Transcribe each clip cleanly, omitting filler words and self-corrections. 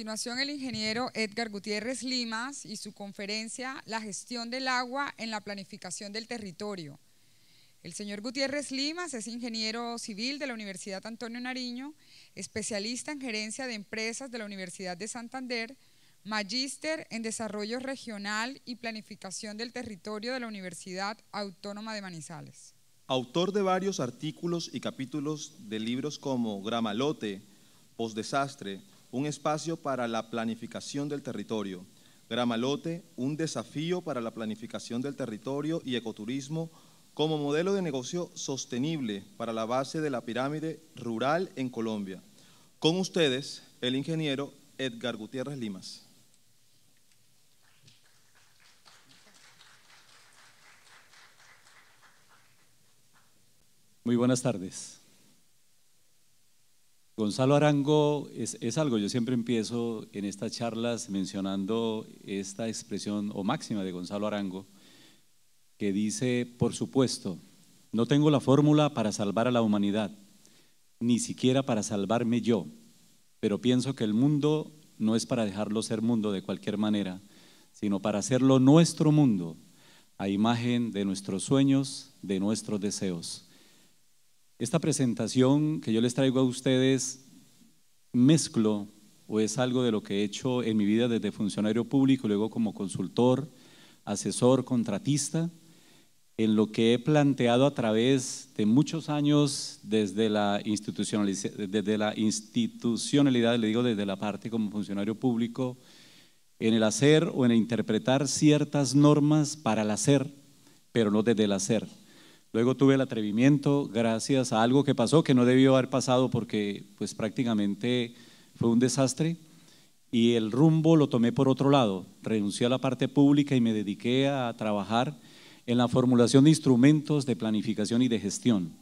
continuación, el ingeniero Edgar Gutiérrez Limas y su conferencia La gestión del agua en la planificación del territorio. El señor Gutiérrez Limas es ingeniero civil de la Universidad Antonio Nariño, especialista en gerencia de empresas de la Universidad de Santander, magíster en desarrollo regional y planificación del territorio de la Universidad Autónoma de Manizales. Autor de varios artículos y capítulos de libros como Gramalote, Postdesastre, un espacio para la planificación del territorio, Gramalote, un desafío para la planificación del territorio y ecoturismo como modelo de negocio sostenible para la base de la pirámide rural en Colombia. Con ustedes, el ingeniero Edgar Gutiérrez Limas. Muy buenas tardes. Gonzalo Arango es algo, yo siempre empiezo en estas charlas mencionando esta expresión o máxima de Gonzalo Arango, que dice: por supuesto, no tengo la fórmula para salvar a la humanidad, ni siquiera para salvarme yo, pero pienso que el mundo no es para dejarlo ser mundo de cualquier manera, sino para hacerlo nuestro mundo, a imagen de nuestros sueños, de nuestros deseos. Esta presentación que yo les traigo a ustedes mezclo o es algo de lo que he hecho en mi vida desde funcionario público, luego como consultor, asesor, contratista, en lo que he planteado a través de muchos años desde la institucionalidad, le digo desde la parte como funcionario público, en el hacer o en el interpretar ciertas normas para el hacer, pero no desde el hacer. Luego tuve el atrevimiento, gracias a algo que pasó, que no debió haber pasado porque pues prácticamente fue un desastre, y el rumbo lo tomé por otro lado. Renuncié a la parte pública y me dediqué a trabajar en la formulación de instrumentos de planificación y de gestión.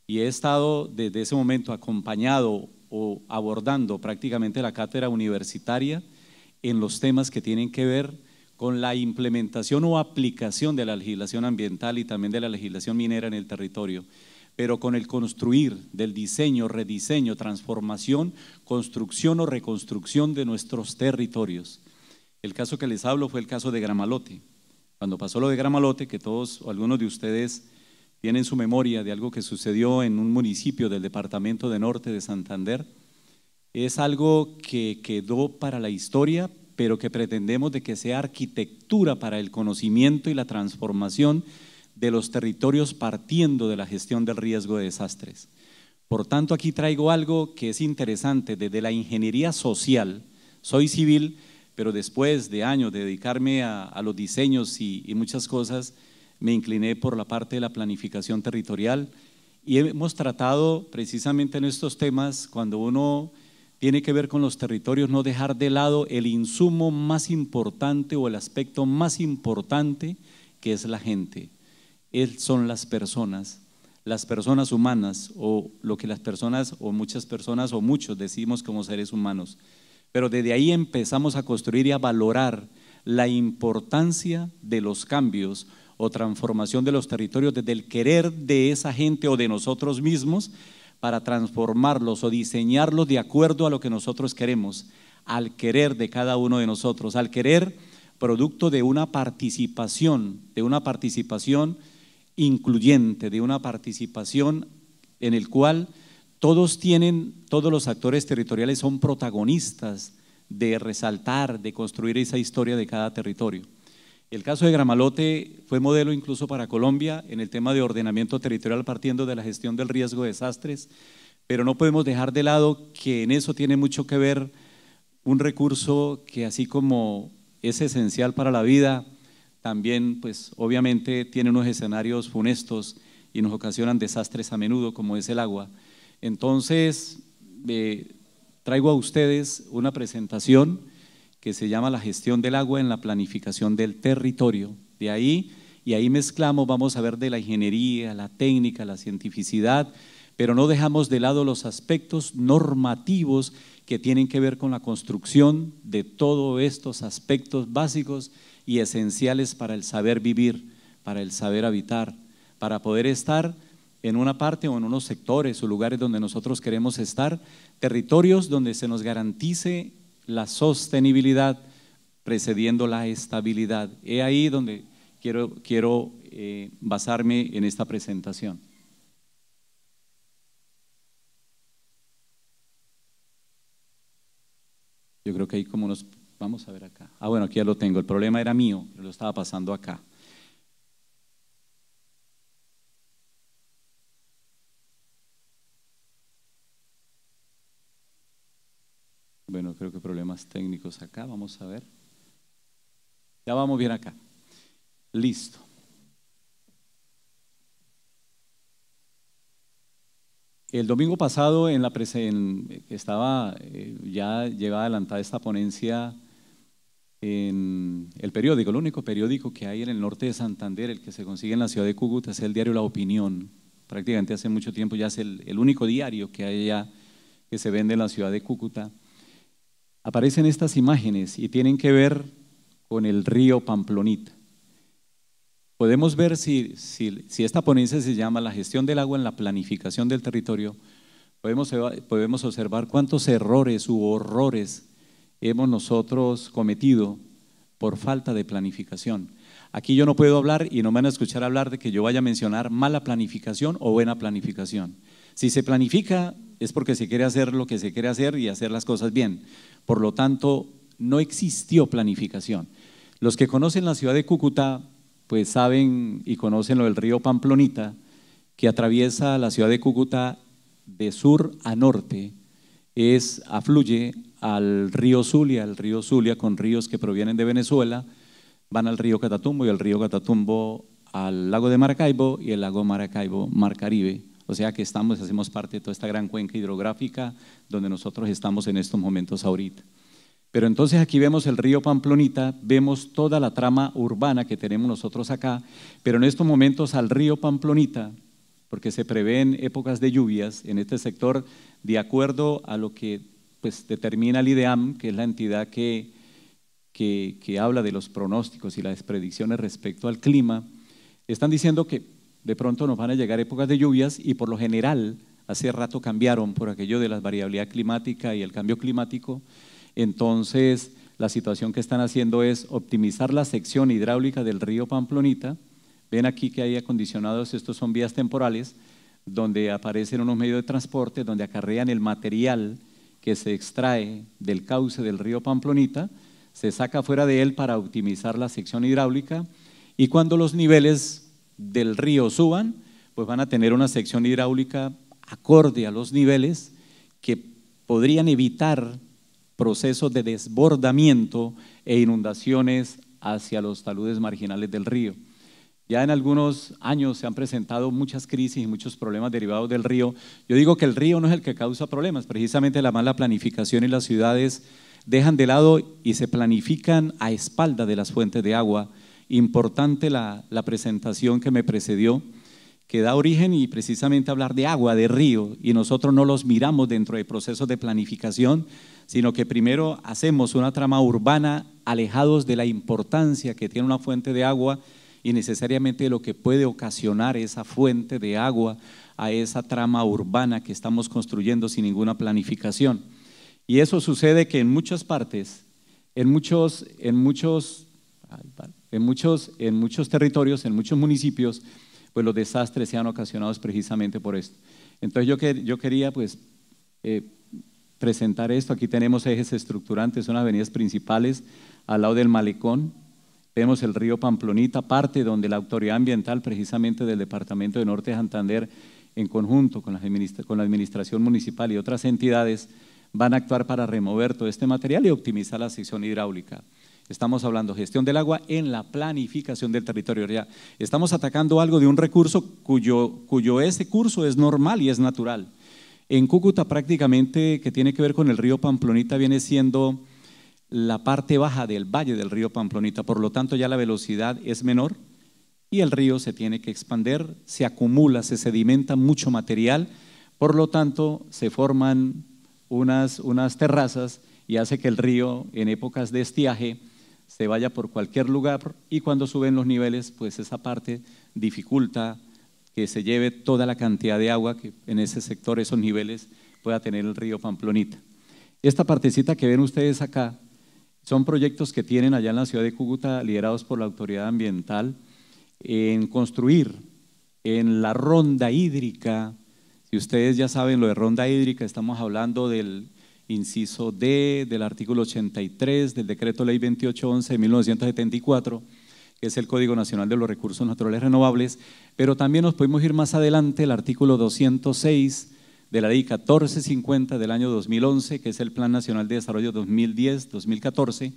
Y he estado desde ese momento acompañado o abordando prácticamente la cátedra universitaria en los temas que tienen que ver con la implementación o aplicación de la legislación ambiental y también de la legislación minera en el territorio, pero con el construir del diseño, rediseño, transformación, construcción o reconstrucción de nuestros territorios. El caso que les hablo fue el caso de Gramalote. Cuando pasó lo de Gramalote, que todos o algunos de ustedes tienen su memoria de algo que sucedió en un municipio del departamento de Norte de Santander, es algo que quedó para la historia, pero que pretendemos de que sea arquitectura para el conocimiento y la transformación de los territorios partiendo de la gestión del riesgo de desastres. Por tanto, aquí traigo algo que es interesante desde la ingeniería social. Soy civil, pero después de años de dedicarme a los diseños y muchas cosas, me incliné por la parte de la planificación territorial y hemos tratado precisamente en estos temas, cuando uno tiene que ver con los territorios, no dejar de lado el insumo más importante o el aspecto más importante, que es la gente. Son las personas humanas, o lo que las personas o muchas personas o muchos decimos como seres humanos. Pero desde ahí empezamos a construir y a valorar la importancia de los cambios o transformación de los territorios desde el querer de esa gente o de nosotros mismos, para transformarlos o diseñarlos de acuerdo a lo que nosotros queremos, al querer de cada uno de nosotros, al querer producto de una participación incluyente, de una participación en el cual todos los actores territoriales son protagonistas de resaltar, de construir esa historia de cada territorio. El caso de Gramalote fue modelo incluso para Colombia en el tema de ordenamiento territorial partiendo de la gestión del riesgo de desastres, pero no podemos dejar de lado que en eso tiene mucho que ver un recurso que, así como es esencial para la vida, también pues obviamente tiene unos escenarios funestos y nos ocasionan desastres a menudo, como es el agua. Entonces traigo a ustedes una presentación que se llama La gestión del agua en la planificación del territorio. De ahí, y ahí mezclamos, vamos a ver de la ingeniería, la técnica, la cientificidad, pero no dejamos de lado los aspectos normativos que tienen que ver con la construcción de todos estos aspectos básicos y esenciales para el saber vivir, para el saber habitar, para poder estar en una parte o en unos sectores o lugares donde nosotros queremos estar, territorios donde se nos garantice la sostenibilidad precediendo la estabilidad. Es ahí donde quiero basarme en esta presentación. Yo creo que hay como unos, vamos a ver acá. Ah, bueno, aquí ya lo tengo. El problema era mío, lo estaba pasando acá. Bueno, creo que problemas técnicos acá, vamos a ver. Ya vamos bien acá. Listo. El domingo pasado estaba ya llevaba adelantada esta ponencia en el periódico, el único periódico que hay en el norte de Santander, el que se consigue en la ciudad de Cúcuta, es el diario La Opinión. Prácticamente hace mucho tiempo ya es el único diario que hay allá que se vende en la ciudad de Cúcuta. Aparecen estas imágenes y tienen que ver con el río Pamplonita. Podemos ver si esta ponencia se llama La gestión del agua en la planificación del territorio, podemos observar cuántos errores u horrores hemos nosotros cometido por falta de planificación. Aquí yo no puedo hablar y no me van a escuchar hablar de que yo vaya a mencionar mala planificación o buena planificación. Si se planifica es porque se quiere hacer lo que se quiere hacer y hacer las cosas bien. Por lo tanto, no existió planificación. Los que conocen la ciudad de Cúcuta pues saben y conocen lo del río Pamplonita, que atraviesa la ciudad de Cúcuta de sur a norte, afluye al río Zulia, con ríos que provienen de Venezuela, van al río Catatumbo y el río Catatumbo al lago de Maracaibo y el lago Maracaibo, Mar Caribe. O sea que hacemos parte de toda esta gran cuenca hidrográfica donde nosotros estamos en estos momentos ahorita. Pero entonces aquí vemos el río Pamplonita, vemos toda la trama urbana que tenemos nosotros acá, pero en estos momentos al río Pamplonita, porque se prevén épocas de lluvias en este sector, de acuerdo a lo que pues, determina el IDEAM, que es la entidad que habla de los pronósticos y las predicciones respecto al clima, están diciendo que de pronto nos van a llegar épocas de lluvias y por lo general, hace rato cambiaron por aquello de la variabilidad climática y el cambio climático. Entonces, la situación que están haciendo es optimizar la sección hidráulica del río Pamplonita. Ven aquí que hay acondicionados, estos son vías temporales, donde aparecen unos medios de transporte, donde acarrean el material que se extrae del cauce del río Pamplonita, se saca fuera de él para optimizar la sección hidráulica y cuando los niveles del río suban, pues van a tener una sección hidráulica acorde a los niveles que podrían evitar procesos de desbordamiento e inundaciones hacia los taludes marginales del río. Ya en algunos años se han presentado muchas crisis y muchos problemas derivados del río. Yo digo que el río no es el que causa problemas, precisamente la mala planificación y las ciudades dejan de lado y se planifican a espalda de las fuentes de agua. Importante la presentación que me precedió, que da origen y precisamente hablar de agua, de río, y nosotros no los miramos dentro de procesos de planificación, sino que primero hacemos una trama urbana alejados de la importancia que tiene una fuente de agua y necesariamente de lo que puede ocasionar esa fuente de agua a esa trama urbana que estamos construyendo sin ninguna planificación. Y eso sucede que en muchas partes, en muchos territorios, en muchos municipios, pues los desastres se han ocasionado precisamente por esto. Entonces yo quería pues presentar esto. Aquí tenemos ejes estructurantes, son avenidas principales al lado del malecón. Vemos el río Pamplonita, parte donde la autoridad ambiental precisamente del departamento de Norte de Santander, en conjunto con la administración municipal y otras entidades, van a actuar para remover todo este material y optimizar la sección hidráulica. Estamos hablando de gestión del agua en la planificación del territorio. Ya estamos atacando algo de un recurso cuyo ese curso es normal y es natural. En Cúcuta prácticamente, que tiene que ver con el río Pamplonita, viene siendo la parte baja del valle del río Pamplonita, por lo tanto ya la velocidad es menor y el río se tiene que expander, se acumula, se sedimenta mucho material, por lo tanto se forman unas terrazas y hace que el río en épocas de estiaje se vaya por cualquier lugar y cuando suben los niveles, pues esa parte dificulta que se lleve toda la cantidad de agua que en ese sector, esos niveles, pueda tener el río Pamplonita. Esta partecita que ven ustedes acá son proyectos que tienen allá en la ciudad de Cúcuta, liderados por la autoridad ambiental, en construir en la ronda hídrica. Si ustedes ya saben lo de ronda hídrica, estamos hablando del inciso D del artículo 83 del decreto ley 2811 de 1974, que es el Código Nacional de los Recursos Naturales Renovables, pero también nos podemos ir más adelante, el artículo 206 de la ley 1450 del año 2011, que es el Plan Nacional de Desarrollo 2010-2014,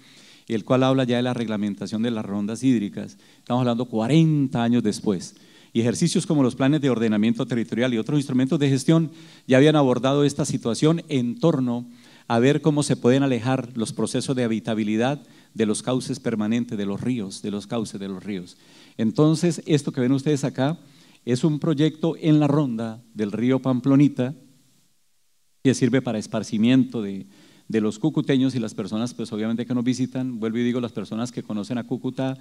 y el cual habla ya de la reglamentación de las rondas hídricas. Estamos hablando 40 años después. Y ejercicios como los planes de ordenamiento territorial y otros instrumentos de gestión ya habían abordado esta situación en torno a ver cómo se pueden alejar los procesos de habitabilidad de los cauces permanentes de los ríos, de los cauces de los ríos. Entonces, esto que ven ustedes acá es un proyecto en la ronda del río Pamplonita, que sirve para esparcimiento de los cucuteños y las personas, pues obviamente que nos visitan. Vuelvo y digo, las personas que conocen a Cúcuta,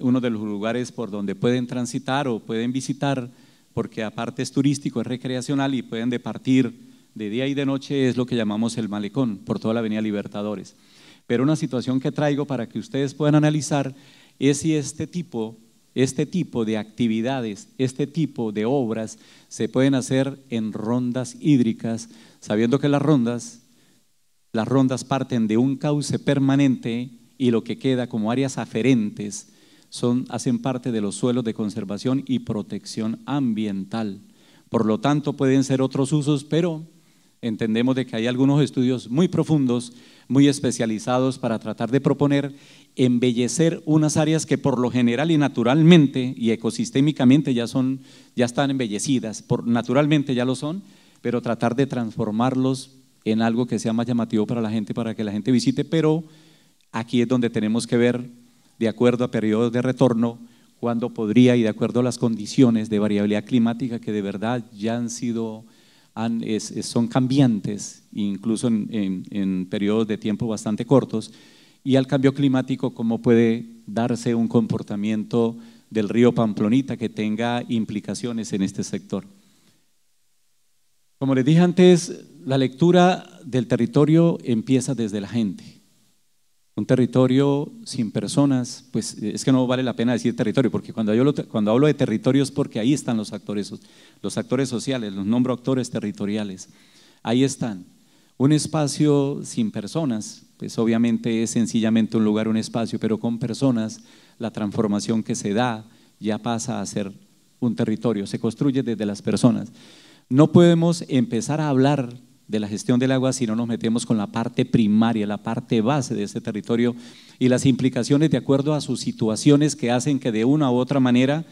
uno de los lugares por donde pueden transitar o pueden visitar, porque aparte es turístico, es recreacional y pueden departir de día y de noche, es lo que llamamos el malecón, por toda la avenida Libertadores. Pero una situación que traigo para que ustedes puedan analizar es si este tipo de actividades, este tipo de obras se pueden hacer en rondas hídricas, sabiendo que las rondas parten de un cauce permanente y lo que queda como áreas aferentes hacen parte de los suelos de conservación y protección ambiental. Por lo tanto, pueden ser otros usos, pero entendemos de que hay algunos estudios muy profundos, muy especializados para tratar de proponer embellecer unas áreas que por lo general y naturalmente y ecosistémicamente ya están embellecidas, naturalmente ya lo son, pero tratar de transformarlos en algo que sea más llamativo para la gente, para que la gente visite. Pero aquí es donde tenemos que ver, de acuerdo a periodos de retorno, cuándo podría, y de acuerdo a las condiciones de variabilidad climática que de verdad ya son cambiantes, incluso en periodos de tiempo bastante cortos, y al cambio climático, cómo puede darse un comportamiento del río Pamplonita que tenga implicaciones en este sector. Como les dije antes, la lectura del territorio empieza desde la gente. Un territorio sin personas, pues es que no vale la pena decir territorio, porque cuando hablo de territorio es porque ahí están los actores sociales, los nombro actores territoriales. Ahí están. Un espacio sin personas, pues obviamente es sencillamente un lugar, un espacio, pero con personas la transformación que se da ya pasa a ser un territorio, se construye desde las personas. No podemos empezar a hablar de la gestión del agua si no nos metemos con la parte primaria, la parte base de ese territorio y las implicaciones de acuerdo a sus situaciones que hacen que de una u otra manera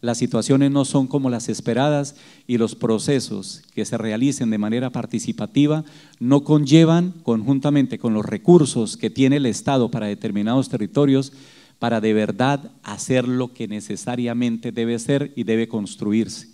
las situaciones no son como las esperadas y los procesos que se realicen de manera participativa no conllevan, conjuntamente con los recursos que tiene el Estado para determinados territorios, para de verdad hacer lo que necesariamente debe ser y debe construirse.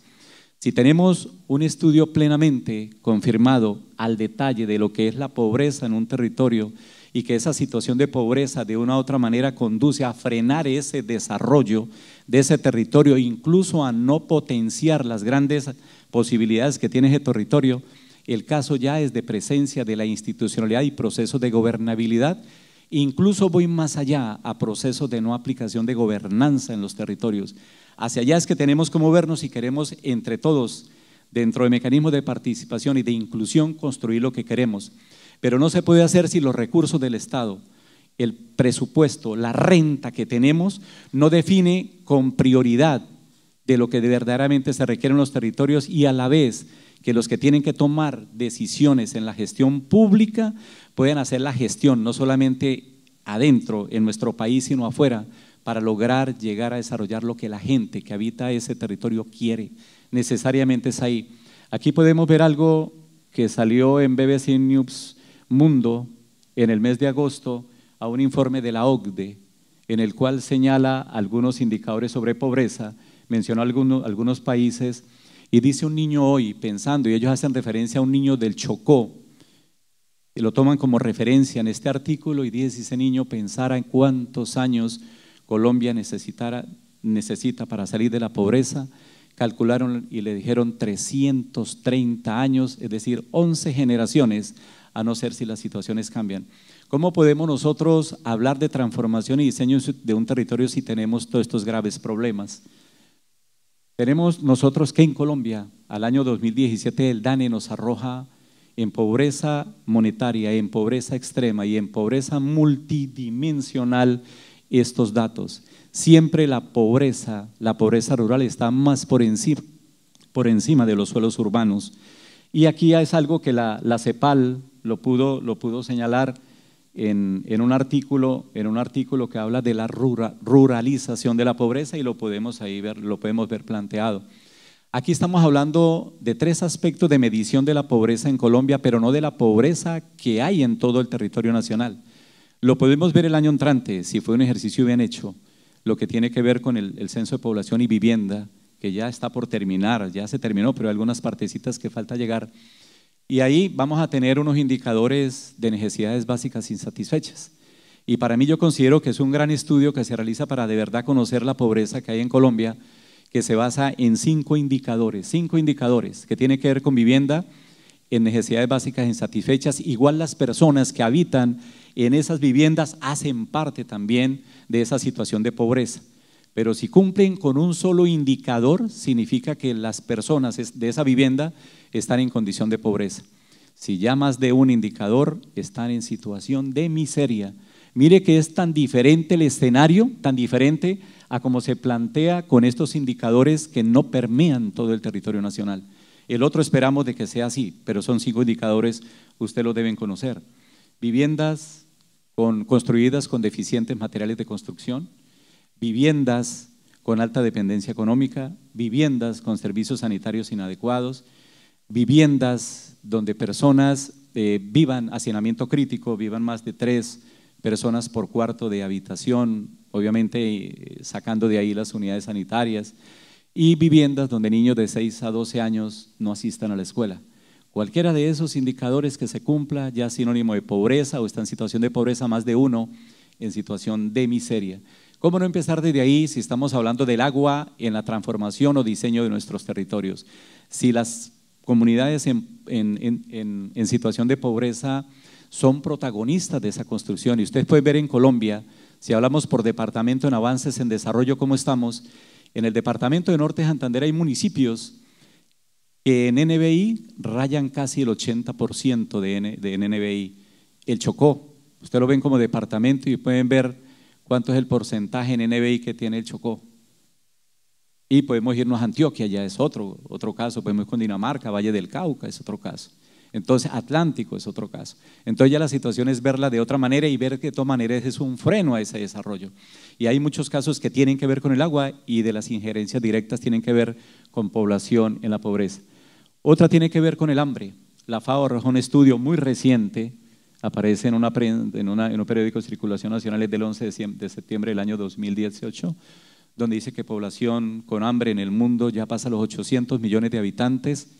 Si tenemos un estudio plenamente confirmado al detalle de lo que es la pobreza en un territorio y que esa situación de pobreza de una u otra manera conduce a frenar ese desarrollo de ese territorio, incluso a no potenciar las grandes posibilidades que tiene ese territorio, el caso ya es de presencia de la institucionalidad y procesos de gobernabilidad. Incluso voy más allá a procesos de no aplicación de gobernanza en los territorios. Hacia allá es que tenemos que movernos si queremos entre todos, dentro de mecanismos de participación y de inclusión, construir lo que queremos. Pero no se puede hacer si los recursos del Estado, el presupuesto, la renta que tenemos, no define con prioridad de lo que verdaderamente se requiere en los territorios, y a la vez que los que tienen que tomar decisiones en la gestión pública pueden hacer la gestión no solamente adentro en nuestro país sino afuera, para lograr llegar a desarrollar lo que la gente que habita ese territorio quiere. Necesariamente es ahí. Aquí podemos ver algo que salió en BBC News Mundo en el mes de agosto, a un informe de la OCDE, en el cual señala algunos indicadores sobre pobreza, mencionó algunos países, y dice un niño hoy, pensando, y ellos hacen referencia a un niño del Chocó, y lo toman como referencia en este artículo, y dice, si ese niño pensara en cuántos años Colombia necesita para salir de la pobreza, calcularon y le dijeron 330 años, es decir, 11 generaciones a no ser si las situaciones cambian. ¿Cómo podemos nosotros hablar de transformación y diseño de un territorio si tenemos todos estos graves problemas? Tenemos nosotros que en Colombia, al año 2017, el DANE nos arroja en pobreza monetaria, en pobreza extrema y en pobreza multidimensional estos datos. Siempre la pobreza rural está más por encima de los suelos urbanos. Y aquí es algo que la CEPAL lo pudo señalar en un artículo que habla de la ruralización de la pobreza y lo podemos ver planteado. Aquí estamos hablando de 3 aspectos de medición de la pobreza en Colombia, pero no de la pobreza que hay en todo el territorio nacional. Lo podemos ver el año entrante, si fue un ejercicio bien hecho, lo que tiene que ver con el censo de población y vivienda, que ya está por terminar, ya se terminó, pero hay algunas partecitas que falta llegar. Y ahí vamos a tener unos indicadores de necesidades básicas insatisfechas. Y para mí yo considero que es un gran estudio que se realiza para de verdad conocer la pobreza que hay en Colombia, que se basa en 5 indicadores que tienen que ver con vivienda, en necesidades básicas insatisfechas. Igual las personas que habitan en esas viviendas hacen parte también de esa situación de pobreza. Pero si cumplen con un solo indicador, significa que las personas de esa vivienda están en condición de pobreza. Si ya más de un indicador, están en situación de miseria. Mire que es tan diferente el escenario, tan diferente a cómo se plantea con estos indicadores que no permean todo el territorio nacional. El otro esperamos de que sea así, pero son 5 indicadores, usted lo deben conocer. Viviendas construidas con deficientes materiales de construcción, viviendas con alta dependencia económica, viviendas con servicios sanitarios inadecuados, viviendas donde personas vivan hacinamiento crítico, vivan más de 3 personas por cuarto de habitación, obviamente sacando de ahí las unidades sanitarias, y viviendas donde niños de 6 a 12 años no asistan a la escuela. Cualquiera de esos indicadores que se cumpla ya es sinónimo de pobreza o está en situación de pobreza, más de uno en situación de miseria. ¿Cómo no empezar desde ahí si estamos hablando del agua en la transformación o diseño de nuestros territorios? Si las comunidades en situación de pobreza son protagonistas de esa construcción, y usted puede ver en Colombia, si hablamos por departamento en avances en desarrollo, ¿cómo estamos? En el departamento de Norte de Santander hay municipios que en NBI rayan casi el 80% de NBI. El Chocó, usted lo ven como departamento y pueden ver cuánto es el porcentaje en NBI que tiene el Chocó. Y podemos irnos a Antioquia, ya es otro caso, podemos ir con Dinamarca, Valle del Cauca, es otro caso. Entonces, Atlántico es otro caso. Entonces ya la situación es verla de otra manera y ver que de todas maneras es un freno a ese desarrollo. Y hay muchos casos que tienen que ver con el agua y de las injerencias directas tienen que ver con población en la pobreza. Otra tiene que ver con el hambre. La FAO arrojó un estudio muy reciente, aparece en un periódico de circulación nacional, es del 11 de septiembre del año 2018, donde dice que población con hambre en el mundo ya pasa los 800 millones de habitantes,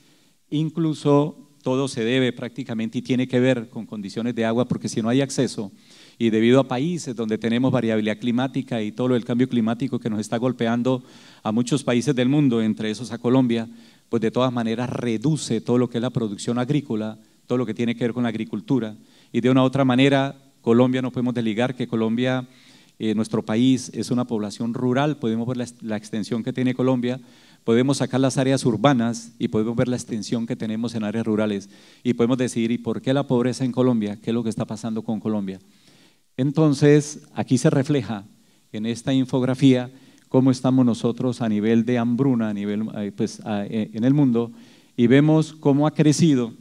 incluso todo se debe prácticamente y tiene que ver con condiciones de agua, porque si no hay acceso y debido a países donde tenemos variabilidad climática y todo el cambio climático que nos está golpeando a muchos países del mundo, entre esos a Colombia, pues de todas maneras reduce todo lo que es la producción agrícola, todo lo que tiene que ver con la agricultura. Y de una u otra manera, Colombia no podemos desligar que Colombia, nuestro país es una población rural, podemos ver la extensión que tiene Colombia, podemos sacar las áreas urbanas y podemos ver la extensión que tenemos en áreas rurales y podemos decidir, ¿y por qué la pobreza en Colombia? ¿Qué es lo que está pasando con Colombia? Entonces, aquí se refleja en esta infografía cómo estamos nosotros a nivel de hambruna, en el mundo, y vemos cómo ha crecido,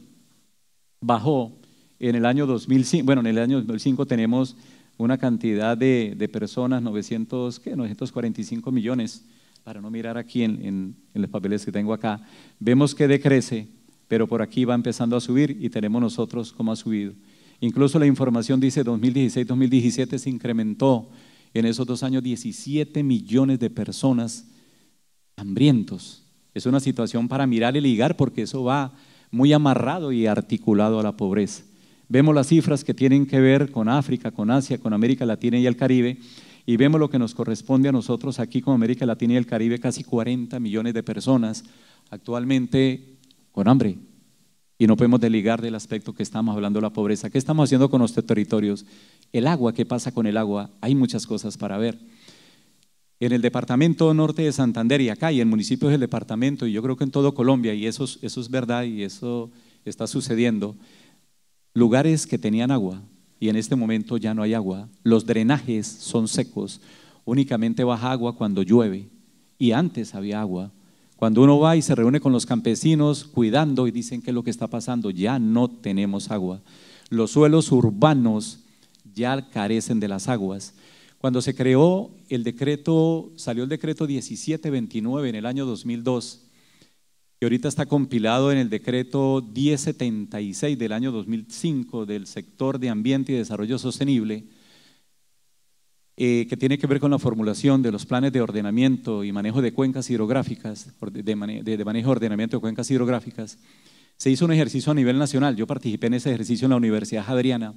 bajó en el año 2005, bueno, en el año 2005 tenemos una cantidad de personas, 945 millones, para no mirar aquí en los papeles que tengo acá, vemos que decrece, pero por aquí va empezando a subir y tenemos nosotros cómo ha subido. Incluso la información dice 2016-2017 se incrementó en esos 2 años 17 millones de personas hambrientos. Es una situación para mirar y ligar porque eso va muy amarrado y articulado a la pobreza. Vemos las cifras que tienen que ver con África, con Asia, con América Latina y el Caribe, y vemos lo que nos corresponde a nosotros aquí con América Latina y el Caribe, casi 40 millones de personas actualmente con hambre. Y no podemos desligar del aspecto que estamos hablando de la pobreza. ¿Qué estamos haciendo con nuestros territorios? El agua, ¿qué pasa con el agua? Hay muchas cosas para ver. En el departamento norte de Santander y acá y en municipios del departamento, y yo creo que en todo Colombia, y eso es verdad y eso está sucediendo, lugares que tenían agua y en este momento ya no hay agua. Los drenajes son secos, únicamente baja agua cuando llueve y antes había agua. Cuando uno va y se reúne con los campesinos cuidando y dicen qué es lo que está pasando, ya no tenemos agua. Los suelos urbanos ya carecen de las aguas. Cuando se creó el decreto, salió el decreto 1729 en el año 2002, que ahorita está compilado en el decreto 1076 del año 2005 del sector de ambiente y desarrollo sostenible, que tiene que ver con la formulación de los planes de ordenamiento y manejo de cuencas hidrográficas, de manejo de ordenamiento de cuencas hidrográficas. Se hizo un ejercicio a nivel nacional, yo participé en ese ejercicio en la Universidad Javeriana,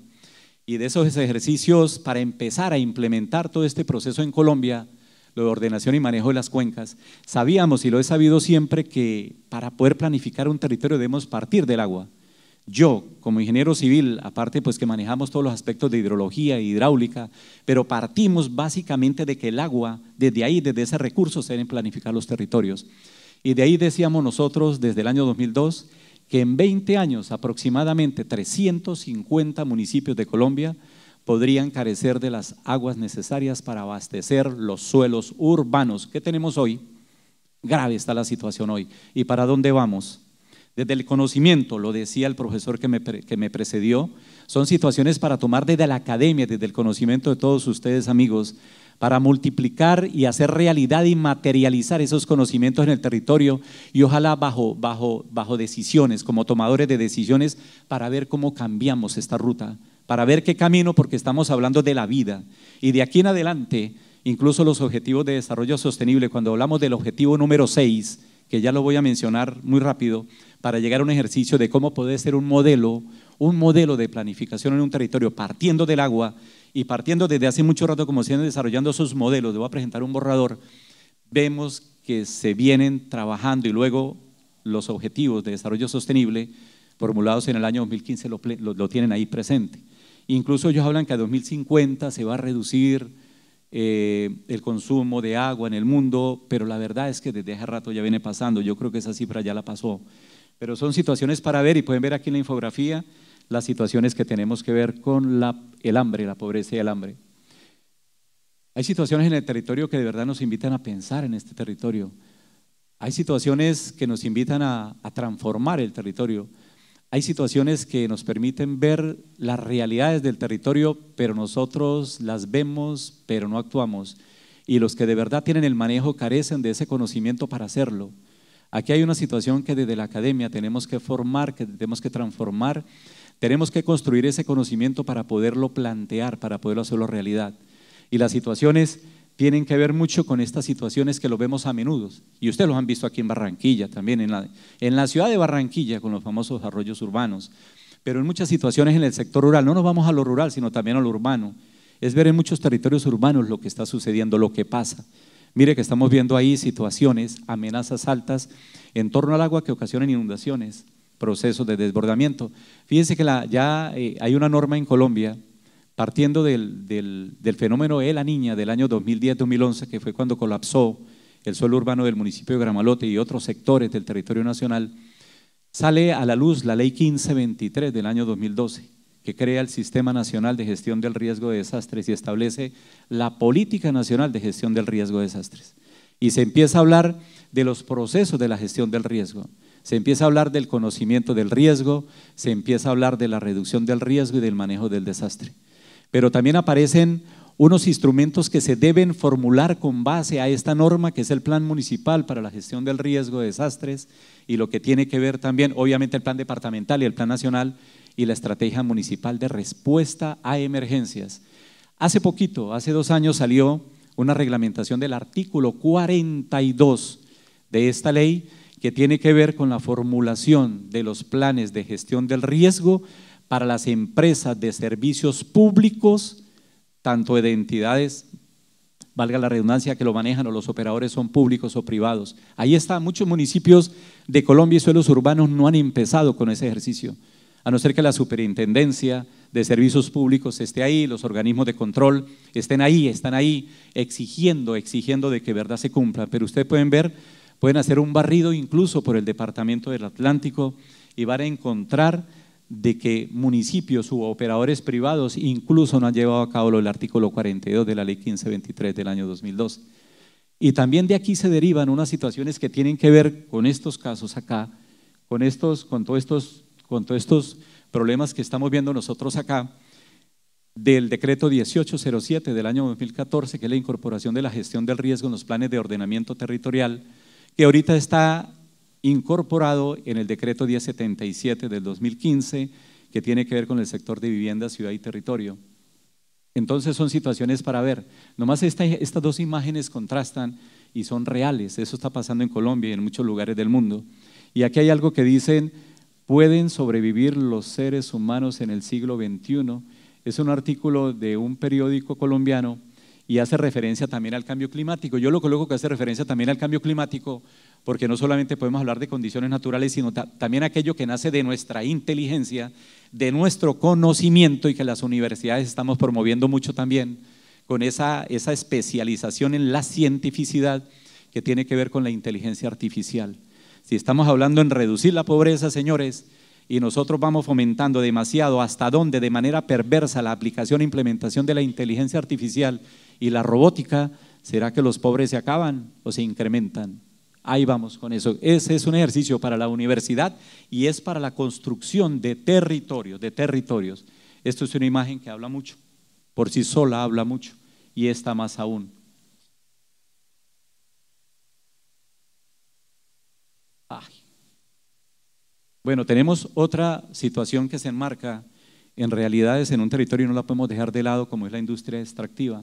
y de esos ejercicios para empezar a implementar todo este proceso en Colombia, lo de ordenación y manejo de las cuencas, sabíamos y lo he sabido siempre que para poder planificar un territorio debemos partir del agua. Yo, como ingeniero civil, aparte pues que manejamos todos los aspectos de hidrología e hidráulica, pero partimos básicamente de que el agua, desde ahí, desde ese recurso se deben planificar los territorios. Y de ahí decíamos nosotros desde el año 2002 que en 20 años aproximadamente 350 municipios de Colombia podrían carecer de las aguas necesarias para abastecer los suelos urbanos que tenemos hoy. Grave está la situación hoy. ¿Y para dónde vamos? Desde el conocimiento, lo decía el profesor que me precedió, son situaciones para tomar desde la academia, desde el conocimiento de todos ustedes, amigos, para multiplicar y hacer realidad y materializar esos conocimientos en el territorio y ojalá bajo decisiones, como tomadores de decisiones, para ver cómo cambiamos esta ruta, para ver qué camino, porque estamos hablando de la vida. Y de aquí en adelante, incluso los objetivos de desarrollo sostenible, cuando hablamos del objetivo número 6, que ya lo voy a mencionar muy rápido, para llegar a un ejercicio de cómo puede ser un modelo de planificación en un territorio partiendo del agua y partiendo desde hace mucho rato como se han desarrollando esos modelos. Le voy a presentar un borrador. Vemos que se vienen trabajando y luego los objetivos de desarrollo sostenible formulados en el año 2015 lo tienen ahí presente. Incluso ellos hablan que a 2050 se va a reducir el consumo de agua en el mundo, pero la verdad es que desde hace rato ya viene pasando. Yo creo que esa cifra ya la pasó. Pero son situaciones para ver y pueden ver aquí en la infografía las situaciones que tenemos que ver con el hambre, la pobreza y el hambre. Hay situaciones en el territorio que de verdad nos invitan a pensar en este territorio. Hay situaciones que nos invitan a transformar el territorio. Hay situaciones que nos permiten ver las realidades del territorio, pero nosotros las vemos, pero no actuamos. Y los que de verdad tienen el manejo carecen de ese conocimiento para hacerlo. Aquí hay una situación que desde la academia tenemos que formar, que tenemos que transformar, tenemos que construir ese conocimiento para poderlo plantear, para poderlo hacerlo realidad. Y las situaciones tienen que ver mucho con estas situaciones que lo vemos a menudo. Y ustedes lo han visto aquí en Barranquilla también, en la ciudad de Barranquilla con los famosos arroyos urbanos. Pero en muchas situaciones en el sector rural, no nos vamos a lo rural, sino también a lo urbano. Es ver en muchos territorios urbanos lo que está sucediendo, lo que pasa. Mire que estamos viendo ahí situaciones, amenazas altas en torno al agua que ocasionan inundaciones, procesos de desbordamiento. Fíjense que ya hay una norma en Colombia, partiendo del fenómeno de La Niña del año 2010-2011, que fue cuando colapsó el suelo urbano del municipio de Gramalote y otros sectores del territorio nacional, sale a la luz la ley 1523 del año 2012, que crea el Sistema Nacional de Gestión del Riesgo de Desastres y establece la Política Nacional de Gestión del Riesgo de Desastres. Y se empieza a hablar de los procesos de la gestión del riesgo, se empieza a hablar del conocimiento del riesgo, se empieza a hablar de la reducción del riesgo y del manejo del desastre. Pero también aparecen unos instrumentos que se deben formular con base a esta norma, que es el Plan Municipal para la Gestión del Riesgo de Desastres y lo que tiene que ver también, obviamente, el Plan Departamental y el Plan Nacional y la Estrategia Municipal de Respuesta a Emergencias. Hace poquito, hace 2 años, salió una reglamentación del artículo 42 de esta ley que tiene que ver con la formulación de los planes de gestión del riesgo para las empresas de servicios públicos, tanto de entidades valga la redundancia, que lo manejan o los operadores son públicos o privados. Ahí está, muchos municipios de Colombia y suelos urbanos no han empezado con ese ejercicio, a no ser que la Superintendencia de Servicios Públicos esté ahí, los organismos de control están ahí exigiendo de que verdad se cumpla. Pero ustedes pueden ver, pueden hacer un barrido incluso por el departamento del Atlántico y van a encontrar de que municipios u operadores privados incluso no han llevado a cabo lo del artículo 42 de la ley 1523 del año 2002. Y también de aquí se derivan unas situaciones que tienen que ver con estos casos acá, con todos estos problemas que estamos viendo nosotros acá, del decreto 1807 del año 2014, que es la incorporación de la gestión del riesgo en los planes de ordenamiento territorial, que ahorita está incorporado en el decreto 1077 del 2015, que tiene que ver con el sector de vivienda, ciudad y territorio. Entonces son situaciones para ver. Nomás estas dos imágenes contrastan y son reales. Eso está pasando en Colombia y en muchos lugares del mundo. Y aquí hay algo que dicen: ¿pueden sobrevivir los seres humanos en el siglo XXI? Es un artículo de un periódico colombiano y hace referencia también al cambio climático. Yo lo coloco que hace referencia también al cambio climático porque no solamente podemos hablar de condiciones naturales, sino también aquello que nace de nuestra inteligencia, de nuestro conocimiento, y que las universidades estamos promoviendo mucho también con esa especialización en la cientificidad que tiene que ver con la inteligencia artificial. Si estamos hablando en reducir la pobreza, señores, y nosotros vamos fomentando demasiado hasta dónde de manera perversa la aplicación e implementación de la inteligencia artificial y la robótica, ¿será que los pobres se acaban o se incrementan? Ahí vamos con eso. Ese es un ejercicio para la universidad y es para la construcción de territorios. Esto es una imagen que habla mucho, por sí sola habla mucho, y esta más aún. Bueno, tenemos otra situación que se enmarca en realidades en un territorio y no la podemos dejar de lado, como es la industria extractiva.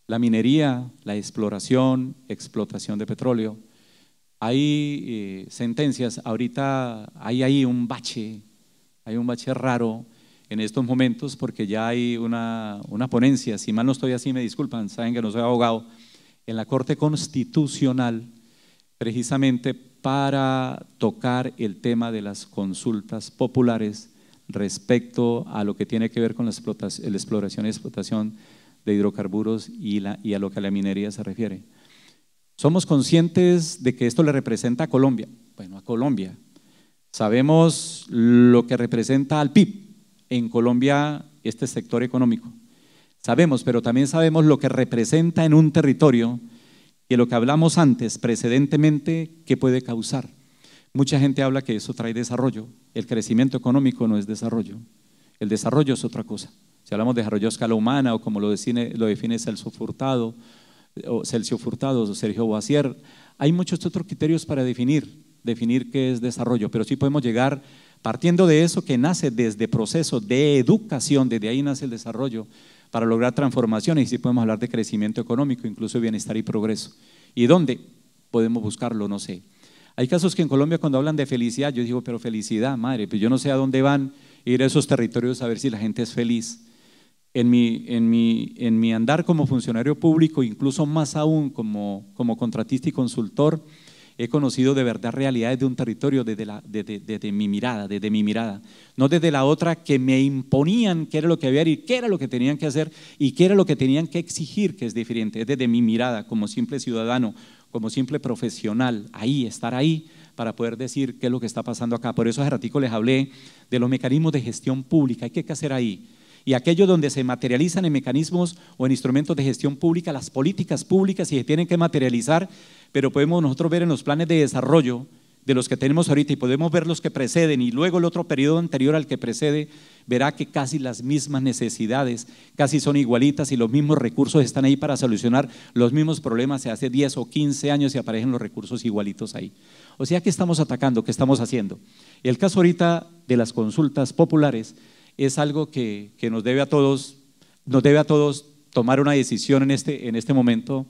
La minería, la exploración, explotación de petróleo. Hay sentencias, ahorita hay ahí un bache raro en estos momentos porque ya hay una ponencia, si mal no estoy así me disculpan, saben que no soy abogado, en la Corte Constitucional precisamente para tocar el tema de las consultas populares respecto a lo que tiene que ver con la exploración y explotación de hidrocarburos y a lo que a la minería se refiere. Somos conscientes de que esto le representa a Colombia. Bueno, a Colombia. Sabemos lo que representa al PIB en Colombia este sector económico. Sabemos, pero también sabemos lo que representa en un territorio, que lo que hablamos antes, precedentemente, ¿qué puede causar? Mucha gente habla que eso trae desarrollo. El crecimiento económico no es desarrollo. El desarrollo es otra cosa. Si hablamos de desarrollo a escala humana o como lo define Celso Furtado, o Sergio Boasier, hay muchos otros criterios para definir qué es desarrollo, pero sí podemos llegar partiendo de eso que nace desde procesos de educación, desde ahí nace el desarrollo para lograr transformaciones, y sí podemos hablar de crecimiento económico, incluso bienestar y progreso. ¿Y dónde podemos buscarlo? No sé. Hay casos que en Colombia cuando hablan de felicidad, yo digo, pero felicidad, madre, pues yo no sé a dónde van a ir a esos territorios a ver si la gente es feliz. En mi andar como funcionario público, incluso más aún como contratista y consultor, he conocido de verdad realidades de un territorio desde mi mirada, no desde la otra que me imponían qué era lo que había y qué era lo que tenían que hacer y qué era lo que tenían que exigir, que es diferente, es desde mi mirada como simple ciudadano, como simple profesional, estar ahí para poder decir qué es lo que está pasando acá. Por eso hace ratico les hablé de los mecanismos de gestión pública, ¿qué hay que hacer ahí? Y aquello donde se materializan en mecanismos o en instrumentos de gestión pública, las políticas públicas, y se tienen que materializar, pero podemos nosotros ver en los planes de desarrollo de los que tenemos ahorita y podemos ver los que preceden y luego el otro periodo anterior al que precede, verá que casi las mismas necesidades, casi son igualitas y los mismos recursos están ahí para solucionar los mismos problemas. Hace 10 o 15 años y aparecen los recursos igualitos ahí. O sea, ¿qué estamos atacando? ¿Qué estamos haciendo? El caso ahorita de las consultas populares es algo que nos debe a todos tomar una decisión en este momento,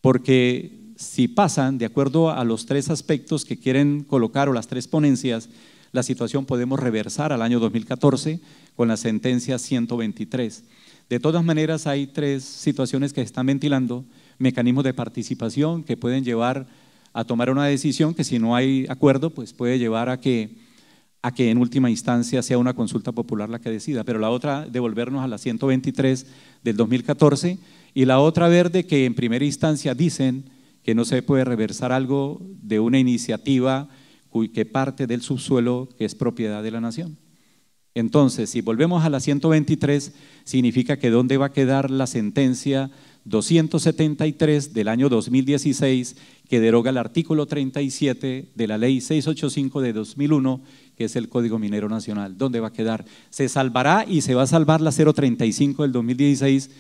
porque si pasan de acuerdo a los tres aspectos que quieren colocar o las tres ponencias, la situación podemos reversar al año 2014 con la sentencia 123. De todas maneras hay tres situaciones que se están ventilando. mecanismos de participación que pueden llevar a tomar una decisión que, si no hay acuerdo, pues puede llevar a que en última instancia sea una consulta popular la que decida. Pero la otra, devolvernos a la 123 del 2014, y la otra ver de que en primera instancia dicen que no se puede reversar algo de una iniciativa que parte del subsuelo que es propiedad de la nación. Entonces, si volvemos a la 123, significa que ¿dónde va a quedar la sentencia 273 del año 2016 que deroga el artículo 37 de la ley 685 de 2001, que es el Código Minero Nacional? ¿Dónde va a quedar? Se salvará, y se va a salvar la 035 del 2016,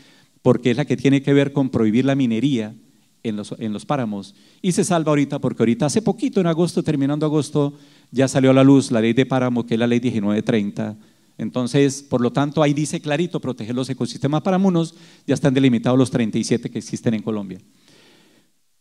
porque es la que tiene que ver con prohibir la minería en los páramos, y se salva ahorita porque ahorita hace poquito, en agosto, terminando agosto, ya salió a la luz la ley de páramo, que es la ley 1930. Entonces, por lo tanto, ahí dice clarito: proteger los ecosistemas paramunos. Ya están delimitados los 37 que existen en Colombia.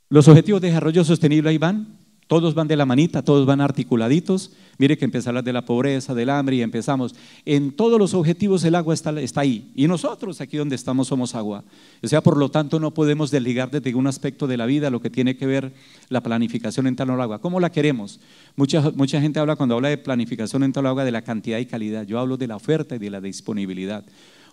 Los objetivos de desarrollo sostenible ahí van, todos van de la manita, todos van articuladitos. Mire que empieza a hablar de la pobreza, del hambre, y empezamos. En todos los objetivos el agua está ahí, y nosotros aquí donde estamos somos agua. O sea, por lo tanto, no podemos desligar desde un aspecto de la vida lo que tiene que ver la planificación en torno al agua. ¿Cómo la queremos? Mucha gente habla, cuando habla de planificación en torno al agua, de la cantidad y calidad. Yo hablo de la oferta y de la disponibilidad.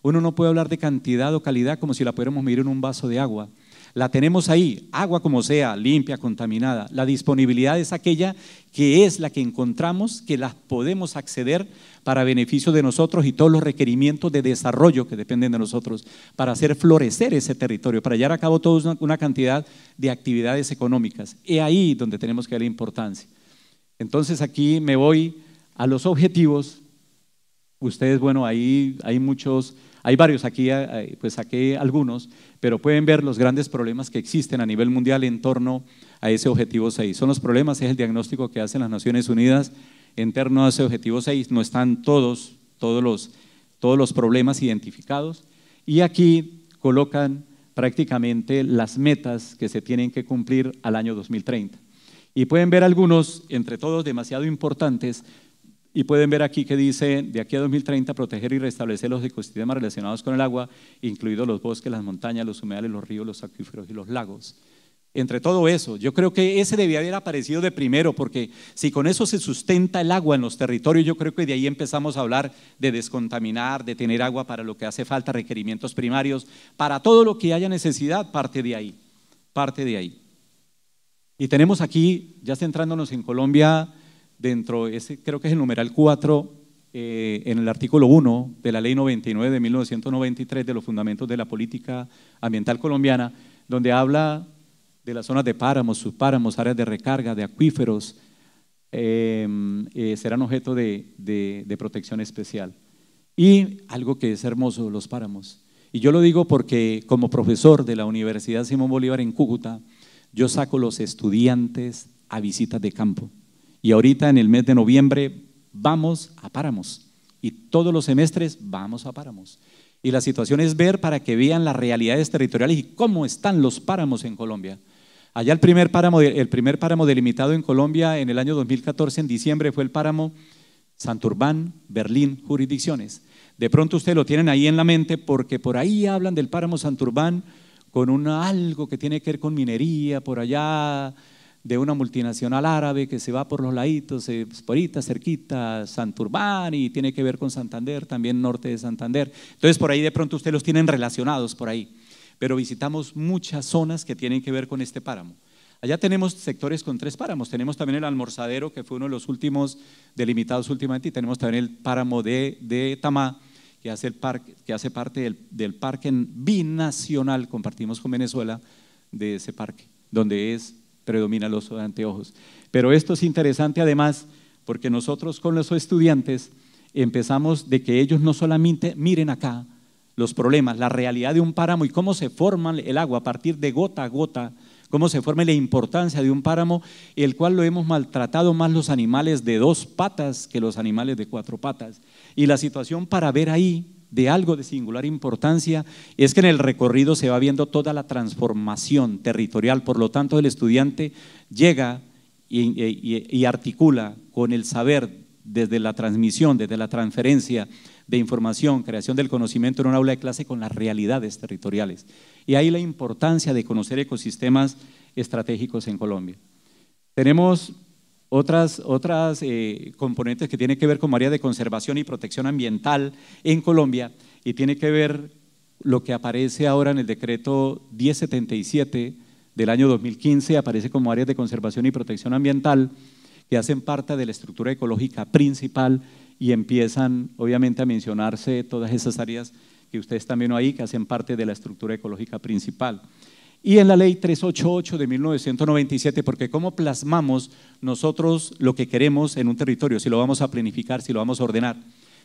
Uno no puede hablar de cantidad o calidad como si la pudiéramos medir en un vaso de agua. La tenemos ahí, agua como sea, limpia, contaminada. La disponibilidad es aquella que es la que encontramos, que las podemos acceder para beneficio de nosotros y todos los requerimientos de desarrollo que dependen de nosotros, para hacer florecer ese territorio, para llevar a cabo toda una cantidad de actividades económicas. Es ahí donde tenemos que dar la importancia. Entonces, aquí me voy a los objetivos. Ustedes, bueno, ahí hay muchos, hay varios aquí, pues saqué algunos, pero pueden ver los grandes problemas que existen a nivel mundial en torno a ese objetivo 6. Son los problemas, es el diagnóstico que hacen las Naciones Unidas en torno a ese objetivo 6. No están todos los problemas identificados, y aquí colocan prácticamente las metas que se tienen que cumplir al año 2030. Y pueden ver algunos, entre todos demasiado importantes. Y pueden ver aquí que dice: de aquí a 2030 proteger y restablecer los ecosistemas relacionados con el agua, incluidos los bosques, las montañas, los humedales, los ríos, los acuíferos y los lagos. Entre todo eso, yo creo que ese debía haber aparecido de primero, porque si con eso se sustenta el agua en los territorios, yo creo que de ahí empezamos a hablar de descontaminar, de tener agua para lo que hace falta, requerimientos primarios, para todo lo que haya necesidad, parte de ahí, parte de ahí. Y tenemos aquí, ya centrándonos en Colombia, creo que es el numeral 4, en el artículo 1 de la ley 99 de 1993 de los fundamentos de la política ambiental colombiana, donde habla de las zonas de páramos, subpáramos, áreas de recarga, de acuíferos, serán objeto de protección especial. Y algo que es hermoso, los páramos. Y yo lo digo porque, como profesor de la Universidad Simón Bolívar en Cúcuta, yo saco los estudiantes a visitas de campo. Y ahorita en el mes de noviembre vamos a páramos, y todos los semestres vamos a páramos. Y la situación es ver, para que vean las realidades territoriales y cómo están los páramos en Colombia. Allá el primer páramo delimitado en Colombia en el año 2014, en diciembre, fue el páramo Santurbán, Berlín, jurisdicciones. De pronto ustedes lo tienen ahí en la mente, porque por ahí hablan del páramo Santurbán con algo que tiene que ver con minería, por allá, de una multinacional árabe que se va por los laditos, por ahí cerquita, Santurbán, y tiene que ver con Santander, también norte de Santander. Entonces por ahí de pronto ustedes los tienen relacionados por ahí, pero visitamos muchas zonas que tienen que ver con este páramo. Allá tenemos sectores con 3 páramos, tenemos también el Almorzadero, que fue uno de los últimos delimitados últimamente, y tenemos también el páramo de Tamá, que hace parte del parque binacional, compartimos con Venezuela, de ese parque, donde predomina el oso de anteojos. Pero esto es interesante además, porque nosotros con los estudiantes empezamos de que ellos no solamente miren acá los problemas, la realidad de un páramo y cómo se forma el agua a partir de gota a gota, cómo se forma la importancia de un páramo, el cual lo hemos maltratado más los animales de 2 patas que los animales de 4 patas. Y la situación para ver ahí de algo de singular importancia es que en el recorrido se va viendo toda la transformación territorial. Por lo tanto, el estudiante llega y articula con el saber desde la transmisión, desde la transferencia de información, creación del conocimiento en un aula de clase con las realidades territoriales. Y ahí la importancia de conocer ecosistemas estratégicos en Colombia. Tenemos otras componentes que tienen que ver con áreas de conservación y protección ambiental en Colombia, y tiene que ver lo que aparece ahora en el decreto 1077 del año 2015, aparece como áreas de conservación y protección ambiental que hacen parte de la estructura ecológica principal, y empiezan obviamente a mencionarse todas esas áreas que ustedes están viendo ahí, que hacen parte de la estructura ecológica principal. Y en la ley 388 de 1997, porque cómo plasmamos nosotros lo que queremos en un territorio, si lo vamos a planificar, si lo vamos a ordenar,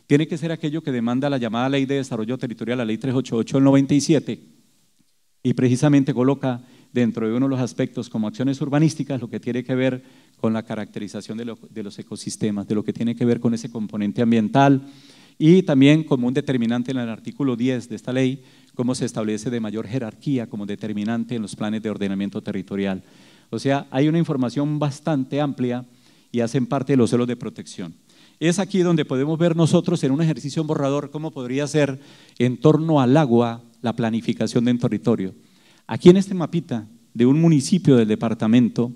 tiene que ser aquello que demanda la llamada Ley de Desarrollo Territorial, la ley 388 del 97, y precisamente coloca dentro de uno de los aspectos como acciones urbanísticas lo que tiene que ver con la caracterización de los ecosistemas, de lo que tiene que ver con ese componente ambiental, y también como un determinante en el artículo 10 de esta ley, cómo se establece de mayor jerarquía como determinante en los planes de ordenamiento territorial. O sea, hay una información bastante amplia y hacen parte de los celos de protección. Es aquí donde podemos ver nosotros en un ejercicio en borrador cómo podría ser en torno al agua la planificación de un territorio. Aquí en este mapita de un municipio del departamento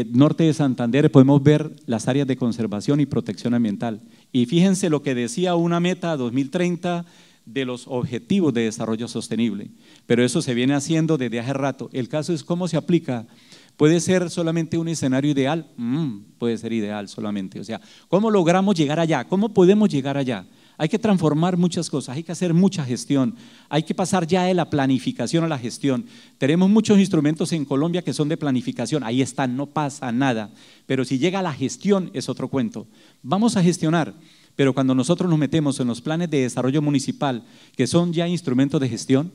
norte de Santander podemos ver las áreas de conservación y protección ambiental. Y fíjense lo que decía una meta 2030 de los objetivos de desarrollo sostenible, pero eso se viene haciendo desde hace rato. El caso es cómo se aplica. ¿Puede ser solamente un escenario ideal? Puede ser ideal solamente. O sea, ¿cómo logramos llegar allá? ¿Cómo podemos llegar allá? Hay que transformar muchas cosas, hay que hacer mucha gestión, hay que pasar ya de la planificación a la gestión. Tenemos muchos instrumentos en Colombia que son de planificación, ahí están, no pasa nada, pero si llega la gestión es otro cuento. Vamos a gestionar, pero cuando nosotros nos metemos en los planes de desarrollo municipal, que son ya instrumentos de gestión,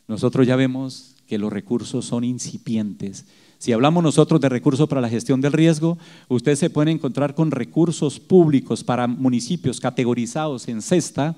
nosotros ya vemos que los recursos son incipientes. Si hablamos nosotros de recursos para la gestión del riesgo, ustedes se pueden encontrar con recursos públicos para municipios categorizados en cesta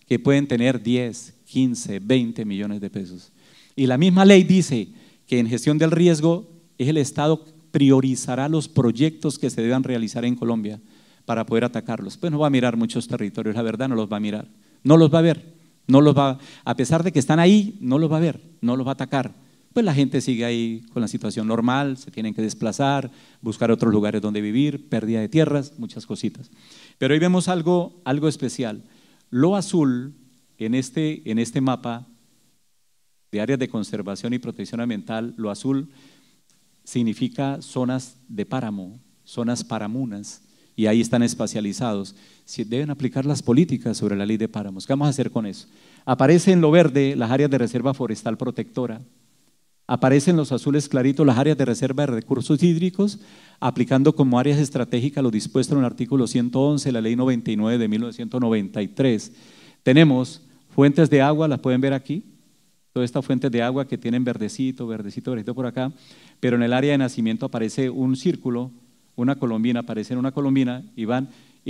que pueden tener 10, 15, 20 millones de pesos. Y la misma ley dice que en gestión del riesgo es el Estado priorizará los proyectos que se deban realizar en Colombia para poder atacarlos. Pues no va a mirar muchos territorios, la verdad no los va a mirar, no los va a ver, no los va, a pesar de que están ahí, no los va a ver, no los va a atacar. Pues la gente sigue ahí con la situación normal, se tienen que desplazar, buscar otros lugares donde vivir, pérdida de tierras, muchas cositas. Pero hoy vemos algo especial. Lo azul en este mapa de áreas de conservación y protección ambiental, lo azul significa zonas de páramo, zonas paramunas, y ahí están espacializados. Deben aplicar las políticas sobre la ley de páramos. ¿Qué vamos a hacer con eso? Aparece en lo verde las áreas de reserva forestal protectora. Aparecen los azules claritos las áreas de reserva de recursos hídricos, aplicando como áreas estratégicas lo dispuesto en el artículo 111 de la ley 99 de 1993. Tenemos fuentes de agua, las pueden ver aquí, todas estas fuentes de agua que tienen verdecito, verdecito, verdecito por acá, pero en el área de nacimiento aparece un círculo, una colombina, aparece en una colombina y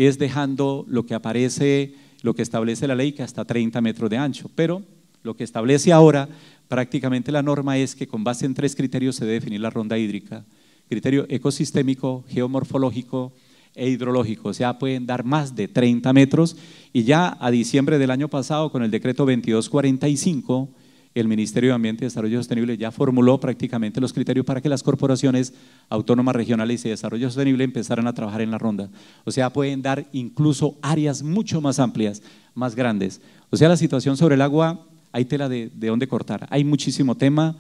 es dejando lo que aparece, lo que establece la ley, que hasta 30 metros de ancho, pero lo que establece ahora prácticamente la norma es que con base en 3 criterios se debe definir la ronda hídrica: criterio ecosistémico, geomorfológico e hidrológico. O sea, pueden dar más de 30 metros, y ya a diciembre del año pasado con el decreto 2245 el Ministerio de Ambiente y Desarrollo Sostenible ya formuló prácticamente los criterios para que las corporaciones autónomas regionales y de desarrollo sostenible empezaran a trabajar en la ronda. O sea, pueden dar incluso áreas mucho más amplias, más grandes. O sea, la situación sobre el agua, hay tela de dónde cortar, hay muchísimo tema,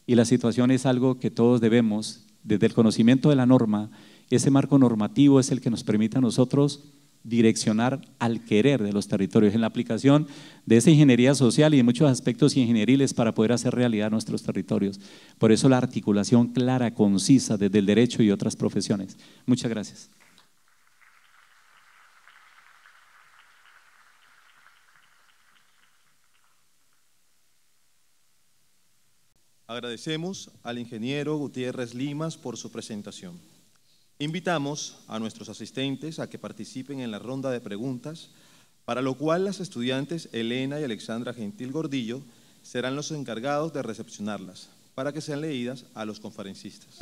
y la situación es algo que todos debemos, desde el conocimiento de la norma, ese marco normativo es el que nos permite a nosotros direccionar al querer de los territorios en la aplicación de esa ingeniería social y de muchos aspectos ingenieriles para poder hacer realidad nuestros territorios. Por eso la articulación clara, concisa desde el derecho y otras profesiones. Muchas gracias. Agradecemos al ingeniero Gutiérrez Limas por su presentación. Invitamos a nuestros asistentes a que participen en la ronda de preguntas, para lo cual las estudiantes Elena y Alexandra Gentil Gordillo serán los encargados de recepcionarlas, para que sean leídas a los conferencistas.